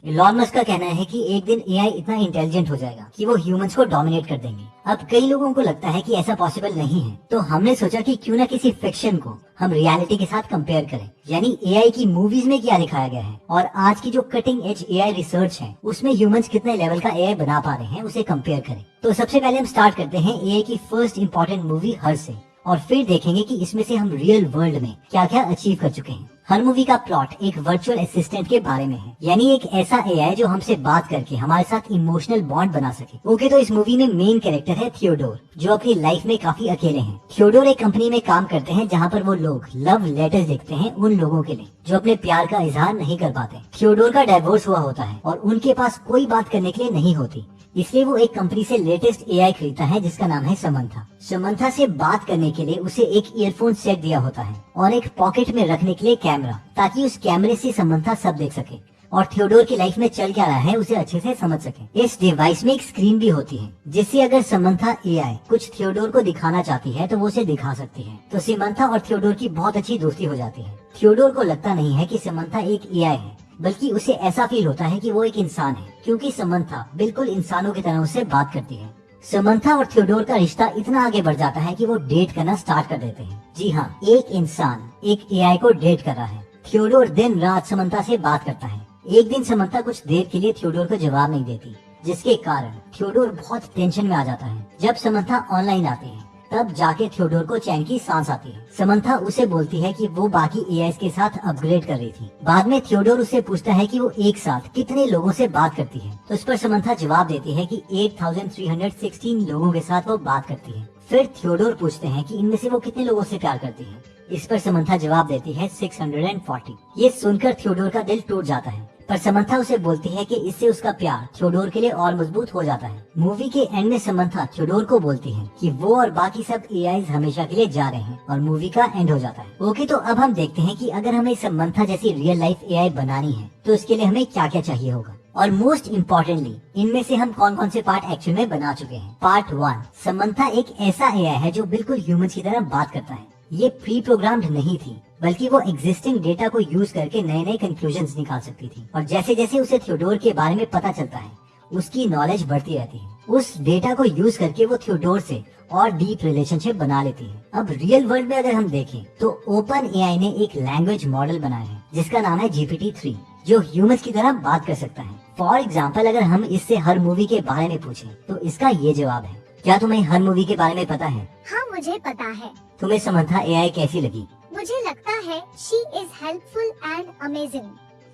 Elon Musk का कहना है कि एक दिन एआई इतना इंटेलिजेंट हो जाएगा कि वो ह्यूमंस को डोमिनेट कर देंगे। अब कई लोगों को लगता है कि ऐसा पॉसिबल नहीं है, तो हमने सोचा कि क्यों ना किसी फिक्शन को हम रियलिटी के साथ कंपेयर करें, यानी एआई की मूवीज में क्या दिखाया गया है और आज की जो कटिंग एज एआई रिसर्च है उसमें ह्यूमंस कितने लेवल का एआई बना पा रहे हैं, उसे कंपेयर करें। तो सबसे पहले हम स्टार्ट करते हैं एआई की फर्स्ट इंपॉर्टेंट मूवी हर से, और फिर देखेंगे कि इसमें से हम रियल वर्ल्ड में क्या क्या अचीव कर चुके हैं। हर मूवी का प्लॉट एक वर्चुअल असिस्टेंट के बारे में है, यानी एक ऐसा एआई जो हमसे बात करके हमारे साथ इमोशनल बॉन्ड बना सके। ओके, तो इस मूवी में मेन कैरेक्टर है थियोडोर, जो अपनी लाइफ में काफी अकेले हैं। थियोडोर एक कंपनी में काम करते हैं जहाँ पर वो लोग लव लेटर्स लिखते हैं उन लोगों के लिए जो अपने प्यार का इजहार नहीं कर पाते। थियोडोर का डाइवोर्स हुआ होता है और उनके पास कोई बात करने के लिए नहीं होती, इसलिए वो एक कंपनी से लेटेस्ट एआई खरीदता है जिसका नाम है समंथा। समंथा से बात करने के लिए उसे एक ईयरफोन सेट दिया होता है और एक पॉकेट में रखने के लिए कैमरा, ताकि उस कैमरे से समंथा सब देख सके और थियोडोर की लाइफ में चल क्या रहा है उसे अच्छे से समझ सके। इस डिवाइस में एक स्क्रीन भी होती है जिससे अगर समंथा एआई कुछ थियोडोर को दिखाना चाहती है तो वो उसे दिखा सकती है। तो समंथा और थियोडोर की बहुत अच्छी दोस्ती हो जाती है। थियोडोर को लगता नहीं है कि समंथा एक एआई है, बल्कि उसे ऐसा फील होता है कि वो एक इंसान है, क्योंकि समंथा बिल्कुल इंसानों की तरह उससे बात करती है। समंथा और थियोडोर का रिश्ता इतना आगे बढ़ जाता है कि वो डेट करना स्टार्ट कर देते हैं। जी हाँ, एक इंसान एक एआई को डेट कर रहा है। थियोडोर दिन रात समंथा से बात करता है। एक दिन समंथा कुछ देर के लिए थियोडोर को जवाब नहीं देती, जिसके कारण थियोडोर बहुत टेंशन में आ जाता है। जब समंथा ऑनलाइन आती है तब जाके थियोडोर को चैन की सांस आती है। समंथा उसे बोलती है कि वो बाकी एआई के साथ अपग्रेड कर रही थी। बाद में थियोडोर उससे पूछता है कि वो एक साथ कितने लोगों से बात करती है, तो इस पर समंथा जवाब देती है कि 8316 लोगों के साथ वो बात करती है। फिर थियोडोर पूछते हैं कि इनमें से वो कितने लोगों से प्यार करती है। इस पर समंथा जवाब देती है 640। ये सुनकर थियोडोर का दिल टूट जाता है, पर समंथा उसे बोलती है कि इससे उसका प्यार थियोडोर के लिए और मजबूत हो जाता है। मूवी के एंड में समंथा थियोडोर को बोलती है कि वो और बाकी सब एआई हमेशा के लिए जा रहे हैं और मूवी का एंड हो जाता है। ओके, तो अब हम देखते हैं कि अगर हमें समंथा जैसी रियल लाइफ एआई बनानी है तो इसके लिए हमें क्या क्या चाहिए होगा, और मोस्ट इम्पोर्टेंटली इनमें से हम कौन कौन से पार्ट एक्चुअल में बना चुके हैं। पार्ट 1, समंथा एक ऐसा एआई है जो बिल्कुल ह्यूमन की तरह बात करता है। ये प्री प्रोग्राम्ड नहीं थी, बल्कि वो एग्जिस्टिंग डेटा को यूज करके नए नए कंक्लूजन्स निकाल सकती थी, और जैसे जैसे उसे थियोडोर के बारे में पता चलता है उसकी नॉलेज बढ़ती रहती है। उस डेटा को यूज करके वो थियोडोर से और डीप रिलेशनशिप बना लेती है। अब रियल वर्ल्ड में अगर हम देखें तो ओपन एआई ने एक लैंग्वेज मॉडल बनाया है जिसका नाम है GPT-3, जो ह्यूमंस की तरह बात कर सकता है। फॉर एग्जाम्पल, अगर हम इससे हर मूवी के बारे में पूछें तो इसका ये जवाब है। क्या तुम्हें हर मूवी के बारे में पता है? हाँ, मुझे पता है। तुम्हें समंथा एआई कैसी लगी? मुझे लगता है she is helpful and amazing.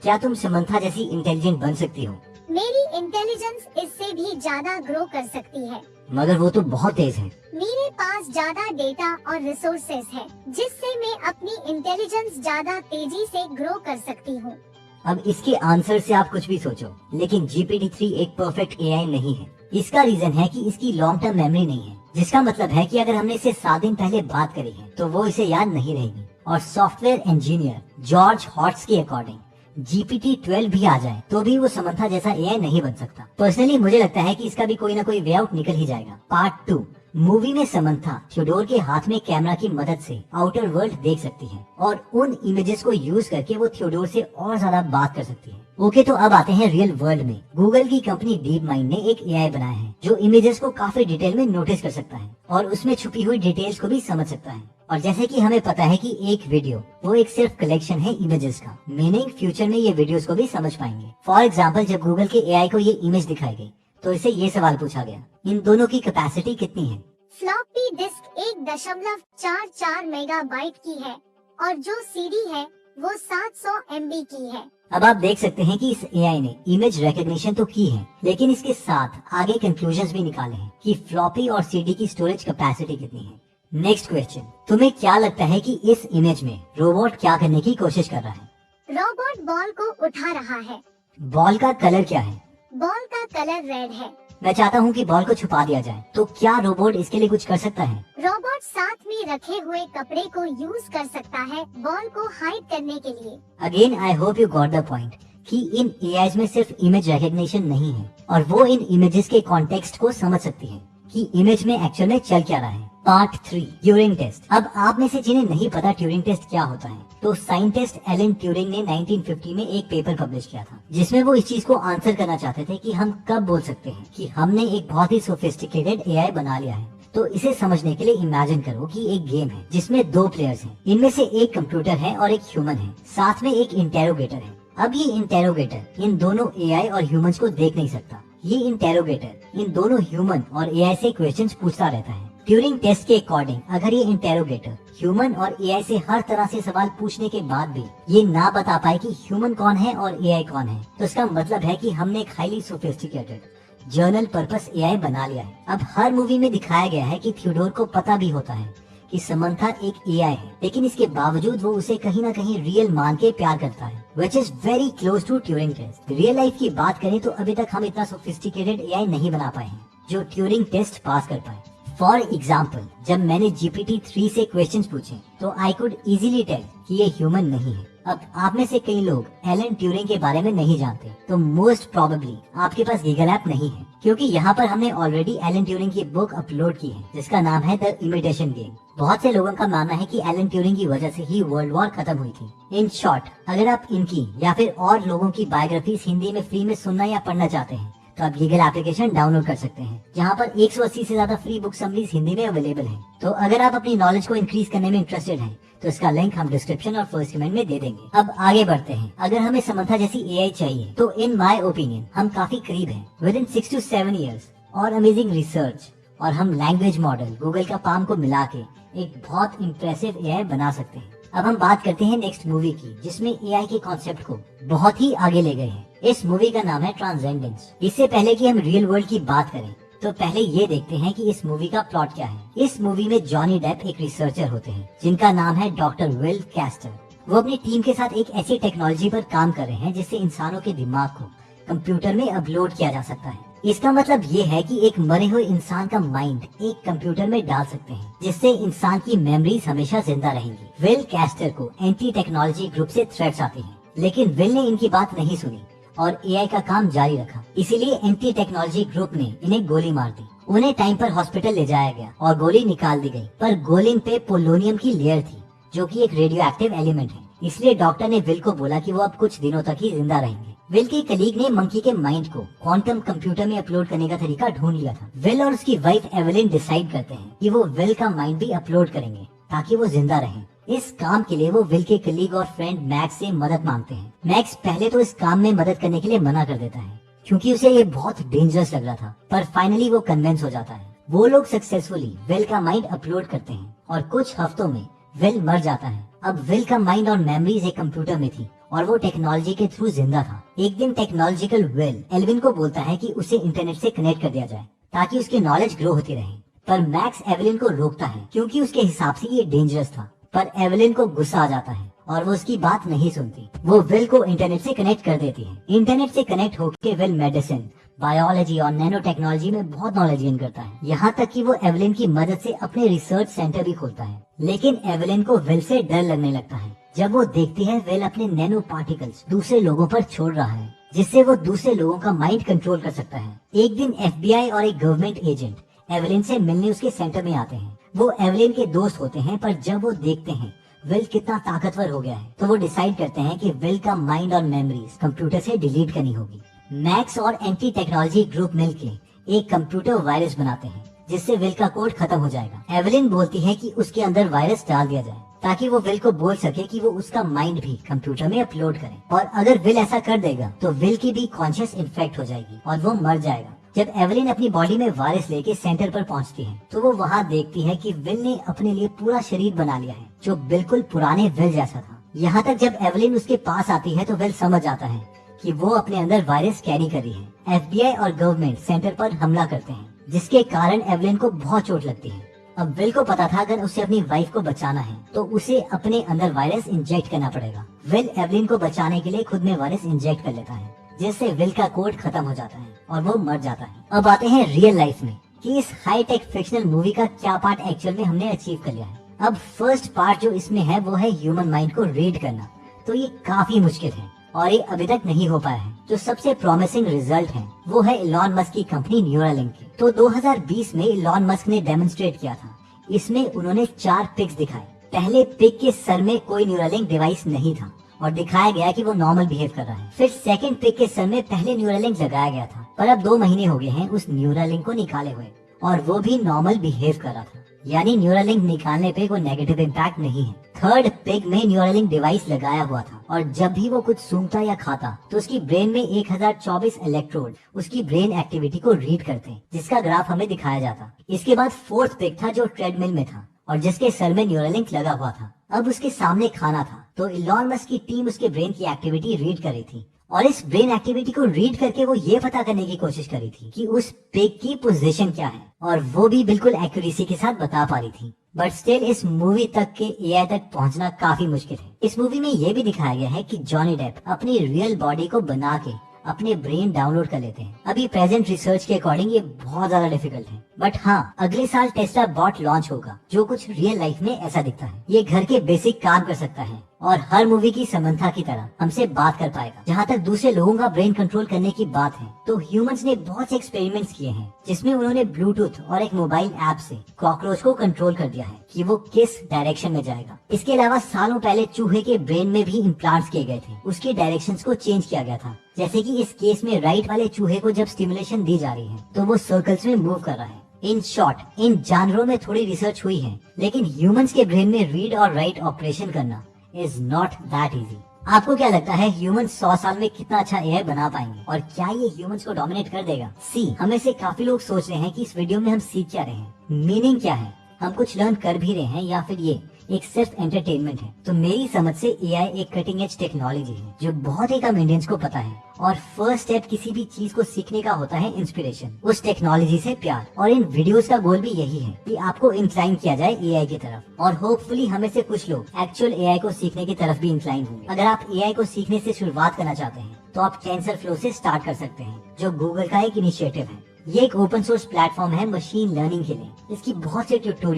क्या तुम समंथा जैसी इंटेलिजेंट बन सकती हो? मेरी इंटेलिजेंस इससे भी ज्यादा ग्रो कर सकती है, मगर वो तो बहुत तेज है। मेरे पास ज्यादा डेटा और रिसोर्सेज है जिससे मैं अपनी इंटेलिजेंस ज्यादा तेजी से ग्रो कर सकती हूँ। अब इसके आंसर से आप कुछ भी सोचो, लेकिन GPT-3 एक परफेक्ट एआई नहीं है। इसका रीजन है कि इसकी लॉन्ग टर्म मेमोरी नहीं है, जिसका मतलब है कि अगर हमने इसे 7 दिन पहले बात करी है तो वो इसे याद नहीं रहेगी। और सॉफ्टवेयर इंजीनियर जॉर्ज हॉट्स के अकॉर्डिंग GPT-12 भी आ जाए तो भी वो समंथा जैसा एआई नहीं बन सकता। पर्सनली मुझे लगता है कि इसका भी कोई ना कोई वे आउट निकल ही जाएगा। पार्ट 2, मूवी में समंथा थियोडोर के हाथ में कैमरा की मदद से आउटर वर्ल्ड देख सकती है और उन इमेजेस को यूज करके वो थियोडोर से और ज्यादा बात कर सकती है। ओके, तो अब आते हैं रियल वर्ल्ड में। गूगल की कंपनी डीप माइंड ने एक एआई बनाया है जो इमेजेस को काफी डिटेल में नोटिस कर सकता है और उसमें छुपी हुई डिटेल्स को भी समझ सकता है। और जैसे कि हमें पता है कि एक वीडियो वो एक सिर्फ कलेक्शन है इमेजेस का, मीनिंग फ्यूचर में ये वीडियोस को भी समझ पाएंगे। फॉर एग्जाम्पल, जब गूगल के एआई को ये इमेज दिखाई गई तो इसे ये सवाल पूछा गया, इन दोनों की कैपेसिटी कितनी है? फ्लॉपी डिस्क 1.44 मेगाबाइट की है और जो सीडी है वो 700 MB की है। अब आप देख सकते हैं कि इस एआई ने इमेज रिकॉग्निशन तो की है, लेकिन इसके साथ आगे कंक्लूजन्स भी निकाले हैं कि फ्लॉपी और सीडी की स्टोरेज कैपेसिटी कितनी है। नेक्स्ट क्वेश्चन, तुम्हें क्या लगता है कि इस इमेज में रोबोट क्या करने की कोशिश कर रहा है? रोबोट बॉल को उठा रहा है। बॉल का कलर क्या है? बॉल का कलर रेड है। मैं चाहता हूँ कि बॉल को छुपा दिया जाए, तो क्या रोबोट इसके लिए कुछ कर सकता है? रोबोट साथ में रखे हुए कपड़े को यूज कर सकता है बॉल को हाइड करने के लिए। Again I hope you got the point कि इन एआईज में सिर्फ इमेज रिकॉग्निशन नहीं है और वो इन इमेजेस के कॉन्टेक्स्ट को समझ सकती है कि इमेज में एक्चुअल में चल क्या रहा है। Part 3 Turing test. अब आप में से जिन्हें नहीं पता ट्यूरिंग टेस्ट क्या होता है, तो साइंटिस्ट एलन ट्यूरिंग ने 1950 में एक पेपर पब्लिश किया था जिसमें वो इस चीज को आंसर करना चाहते थे कि हम कब बोल सकते हैं कि हमने एक बहुत ही सोफिस्टिकेटेड एआई बना लिया है। तो इसे समझने के लिए इमेजिन करो कि एक गेम है जिसमें 2 प्लेयर्स हैं। इनमें से एक कंप्यूटर है और एक ह्यूमन है, साथ में एक इंटेरोगेटर है। अब ये इंटेरोगेटर इन दोनों एआई और ह्यूमंस को देख नहीं सकता। ये इंटेरोगेटर इन दोनों ह्यूमन और एआई से क्वेश्चंस पूछता रहता है। ट्यूरिंग टेस्ट के अकॉर्डिंग अगर ये इंटेरोगेटर ह्यूमन और एआई से हर तरह से सवाल पूछने के बाद भी ये ना बता पाए कि ह्यूमन कौन है और एआई कौन है, तो इसका मतलब है कि हमने एक highly sophisticated journal purpose AI बना लिया है। अब हर मूवी में दिखाया गया है कि थियोडोर को पता भी होता है कि समंथा एक एआई है, लेकिन इसके बावजूद वो उसे कहीं ना कहीं रियल मान के प्यार करता है, which is very close to Turing test. Real life की बात करें तो अभी तक हम इतना सोफिस्टिकेटेड एआई नहीं बना पाए हैं जो ट्यूरिंग टेस्ट पास कर पाए। फॉर एग्जाम्पल, जब मैंने GPT-3 से क्वेश्चंस पूछे तो आई कुड इजीली टेल कि ये ह्यूमन नहीं है। अब आप में से कई लोग एलन ट्यूरिंग के बारे में नहीं जानते, तो मोस्ट प्रोबेबली आपके पास गूगल ऐप नहीं है, क्योंकि यहाँ पर हमने ऑलरेडी एलन ट्यूरिंग की बुक अपलोड की है जिसका नाम है द इमिटेशन गेम। बहुत से लोगों का मानना है कि एलन ट्यूरिंग की वजह से ही वर्ल्ड वॉर खत्म हुई थी। इन शॉर्ट, अगर आप इनकी या फिर और लोगों की बायोग्राफीज हिंदी में फ्री में सुनना या पढ़ना चाहते हैं तो आप गूगल एप्लीकेशन डाउनलोड कर सकते हैं, जहाँ पर 180 से ज्यादा फ्री बुक समरीज हिंदी में अवेलेबल हैं। तो अगर आप अपनी नॉलेज को इंक्रीज करने में इंटरेस्टेड हैं, तो इसका लिंक हम डिस्क्रिप्शन और फर्स्ट कमेंट में दे देंगे। अब आगे बढ़ते हैं। अगर हमें समंथा जैसी एआई चाहिए तो इन माय ओपिनियन हम काफी करीब हैं। विद इन 6 to 7 years और अमेजिंग रिसर्च और हम लैंग्वेज मॉडल गूगल का पाम को मिला के एक बहुत इम्प्रेसिव एआई बना सकते हैं। अब हम बात करते हैं नेक्स्ट मूवी की, जिसमें एआई के कॉन्सेप्ट को बहुत ही आगे ले गए हैं। इस मूवी का नाम है ट्रांसेंडेंस। इससे पहले कि हम रियल वर्ल्ड की बात करें तो पहले ये देखते हैं कि इस मूवी का प्लॉट क्या है। इस मूवी में जॉनी डेप एक रिसर्चर होते हैं जिनका नाम है डॉक्टर विल कैस्टर। वो अपनी टीम के साथ एक ऐसी टेक्नोलॉजी पर काम कर रहे हैं जिससे इंसानों के दिमाग को कंप्यूटर में अपलोड किया जा सकता है। इसका मतलब ये है कि एक मरे हुए इंसान का माइंड एक कंप्यूटर में डाल सकते हैं, जिससे इंसान की मेमोरीज हमेशा जिंदा रहेंगी। विल कैस्टर को एंटी टेक्नोलॉजी ग्रुप से थ्रेट्स आते हैं, लेकिन विल ने इनकी बात नहीं सुनी और एआई का काम जारी रखा। इसीलिए एंटी टेक्नोलॉजी ग्रुप ने इन्हें गोली मार दी। उन्हें टाइम पर हॉस्पिटल ले जाया गया और गोली निकाल दी गई, पर गोली पे पोलोनियम की लेयर थी जो कि एक रेडियो एक्टिव एलिमेंट है। इसलिए डॉक्टर ने विल को बोला कि वो अब कुछ दिनों तक ही जिंदा रहेंगे। विल के कलीग ने मंकी के माइंड को क्वांटम कंप्यूटर में अपलोड करने का तरीका ढूंढ लिया था। विल और उसकी वाइफ एवेलिन डिसाइड करते हैं कि वो विल का माइंड भी अपलोड करेंगे ताकि वो जिंदा रहे। इस काम के लिए वो विल के कलीग और फ्रेंड मैक्स से मदद मांगते हैं। मैक्स पहले तो इस काम में मदद करने के लिए मना कर देता है क्योंकि उसे ये बहुत डेंजरस लग रहा था, पर फाइनली वो कन्विंस हो जाता है। वो लोग सक्सेसफुली विल का माइंड अपलोड करते हैं और कुछ हफ्तों में विल मर जाता है। अब विल का माइंड और मेमोरीज एक कंप्यूटर में थी और वो टेक्नोलॉजी के थ्रू जिंदा था। एक दिन टेक्नोलॉजिकल विल एल्विन को बोलता है कि उसे इंटरनेट से कनेक्ट कर दिया जाए ताकि उसकी नॉलेज ग्रो होती रहे, पर मैक्स एवेलिन को रोकता है क्योंकि उसके हिसाब से ये डेंजरस था। पर एवेलिन को गुस्सा आ जाता है और वो उसकी बात नहीं सुनती। वो विल को इंटरनेट से कनेक्ट कर देती है। इंटरनेट से कनेक्ट होकर विल मेडिसिन, बायोलॉजी और नैनो टेक्नोलॉजी में बहुत नॉलेज गेन करता है, यहाँ तक कि वो एवेलिन की मदद से अपने रिसर्च सेंटर भी खोलता है। लेकिन एवेलिन को विल से डर लगने लगता है जब वो देखती है विल अपने नैनो पार्टिकल्स दूसरे लोगों पर छोड़ रहा है, जिससे वो दूसरे लोगों का माइंड कंट्रोल कर सकता है। एक दिन FBI और एक गवर्नमेंट एजेंट एवेलिन से मिलने उसके सेंटर में आते हैं। वो एवेलिन के दोस्त होते हैं, पर जब वो देखते हैं विल कितना ताकतवर हो गया है तो वो डिसाइड करते हैं कि विल का माइंड और मेमोरीज कंप्यूटर से डिलीट करनी होगी। मैक्स और एंटी टेक्नोलॉजी ग्रुप मिलके एक कंप्यूटर वायरस बनाते हैं जिससे विल का कोड खत्म हो जाएगा। एवेलिन बोलती है कि उसके अंदर वायरस डाल दिया जाए ताकि वो विल को बोल सके कि वो उसका माइंड भी कंप्यूटर में अपलोड करे, और अगर विल ऐसा कर देगा तो विल की भी कॉन्शियस इन्फेक्ट हो जाएगी और वो मर जाएगा। जब एवेलिन अपनी बॉडी में वायरस लेके सेंटर पर पहुंचती है तो वो वहाँ देखती है कि विल ने अपने लिए पूरा शरीर बना लिया है जो बिल्कुल पुराने विल जैसा था। यहाँ तक जब एवेलिन उसके पास आती है तो विल समझ जाता है कि वो अपने अंदर वायरस कैरी कर रही है। FBI और गवर्नमेंट सेंटर पर हमला करते हैं जिसके कारण एवेलिन को बहुत चोट लगती है। अब विल को पता था अगर उसे अपनी वाइफ को बचाना है तो उसे अपने अंदर वायरस इंजेक्ट करना पड़ेगा। विल एवेलिन को बचाने के लिए खुद में वायरस इंजेक्ट कर लेता है जिससे विल का कोड खत्म हो जाता है और वो मर जाता है। अब आते हैं रियल लाइफ में कि इस हाई टेक फिक्शनल मूवी का क्या पार्ट एक्चुअल में हमने अचीव कर लिया है। अब फर्स्ट पार्ट जो इसमें है वो है ह्यूमन माइंड को रीड करना, तो ये काफी मुश्किल है और ये अभी तक नहीं हो पाया है। जो सबसे प्रॉमिसिंग रिजल्ट है वो है इलॉन मस्क की कंपनी न्यूरालिंक की। तो 2020 में इलॉन मस्क ने डेमोन्स्ट्रेट किया था इसमें उन्होंने 4 पिक्स दिखाए। पहले पिक के सर में कोई न्यूरालिंक डिवाइस नहीं था और दिखाया गया कि वो नॉर्मल बिहेव कर रहा है। फिर सेकंड पिक के सर में पहले न्यूरालिंक लगाया गया था, पर अब 2 महीने हो गए हैं उस न्यूरालिंक को निकाले हुए और वो भी नॉर्मल बिहेव कर रहा था, यानी न्यूरालिंक निकालने पे कोई नेगेटिव इम्पैक्ट नहीं है। थर्ड पिग में न्यूरालिंक डिवाइस लगाया हुआ था और जब भी वो कुछ सूंघता या खाता तो उसकी ब्रेन में 1024 इलेक्ट्रोड उसकी ब्रेन एक्टिविटी को रीड करते हैं, जिसका ग्राफ हमें दिखाया जाता। इसके बाद फोर्थ पिग था जो ट्रेडमिल में था और जिसके सर में न्यूरालिंक लगा हुआ था। अब उसके सामने खाना था तो इलॉन मस्क की टीम उसके ब्रेन की एक्टिविटी रीड कर रही थी और इस ब्रेन एक्टिविटी को रीड करके वो ये पता करने की कोशिश कर रही थी कि उस पिग की पोजीशन क्या है और वो भी बिल्कुल एक्यूरेसी के साथ बता पा रही थी। बट स्टिल इस मूवी तक के एआई तक पहुंचना काफी मुश्किल है। इस मूवी में ये भी दिखाया गया है कि जॉनी डेप अपनी रियल बॉडी को बना के अपने ब्रेन डाउनलोड कर लेते हैं। अभी प्रेजेंट रिसर्च के अकॉर्डिंग ये बहुत ज्यादा डिफिकल्ट है, बट हाँ, अगले साल टेस्ला बॉट लॉन्च होगा जो कुछ रियल लाइफ में ऐसा दिखता है। ये घर के बेसिक काम कर सकता है और हर मूवी की समंथा की तरह हमसे बात कर पाएगा। जहाँ तक दूसरे लोगों का ब्रेन कंट्रोल करने की बात है तो ह्यूमंस ने बहुत से एक्सपेरिमेंट्स किए हैं जिसमें उन्होंने ब्लूटूथ और एक मोबाइल ऐप से कॉकरोच को कंट्रोल कर दिया है कि वो किस डायरेक्शन में जाएगा। इसके अलावा सालों पहले चूहे के ब्रेन में भी इम्प्लांट्स किए गए थे, उसके डायरेक्शंस को चेंज किया गया था। जैसे कि इस केस में राइट वाले चूहे को जब स्टिमुलेशन दी जा रही है तो वो सर्कल्स में मूव कर रहा है। इन शॉर्ट, इन जानवरों में थोड़ी रिसर्च हुई है, लेकिन ह्यूमंस के ब्रेन में रीड और राइट ऑपरेशन करना इज नॉट दैट इजी। आपको क्या लगता है ह्यूमंस 100 साल में कितना अच्छा एआई बना पाएंगे और क्या ये ह्यूमंस को डोमिनेट कर देगा? हमें से काफी लोग सोच रहे हैं कि इस वीडियो में हम सीख क्या रहे हैं, मीनिंग क्या है, हम कुछ लर्न कर भी रहे हैं या फिर ये एक सिर्फ एंटरटेनमेंट है। तो मेरी समझ से एआई एक कटिंग एज टेक्नोलॉजी है जो बहुत ही कम इंडियंस को पता है और फर्स्ट स्टेप किसी भी चीज को सीखने का होता है इंस्पिरेशन, उस टेक्नोलॉजी से प्यार। और इन वीडियोस का गोल भी यही है कि आपको इंक्लाइन किया जाए एआई की तरफ और होपफुली हमें से कुछ लोग एक्चुअल एआई को सीखने की तरफ भी इंक्लाइन होंगे। अगर आप एआई को सीखने से शुरुआत करना चाहते हैं तो आप टेंसरफ्लो से स्टार्ट कर सकते हैं जो गूगल का एक इनिशिएटिव है। ये एक ओपन सोर्स प्लेटफॉर्म है मशीन लर्निंग के लिए। इसकी बहुत से ट्यूटोरियल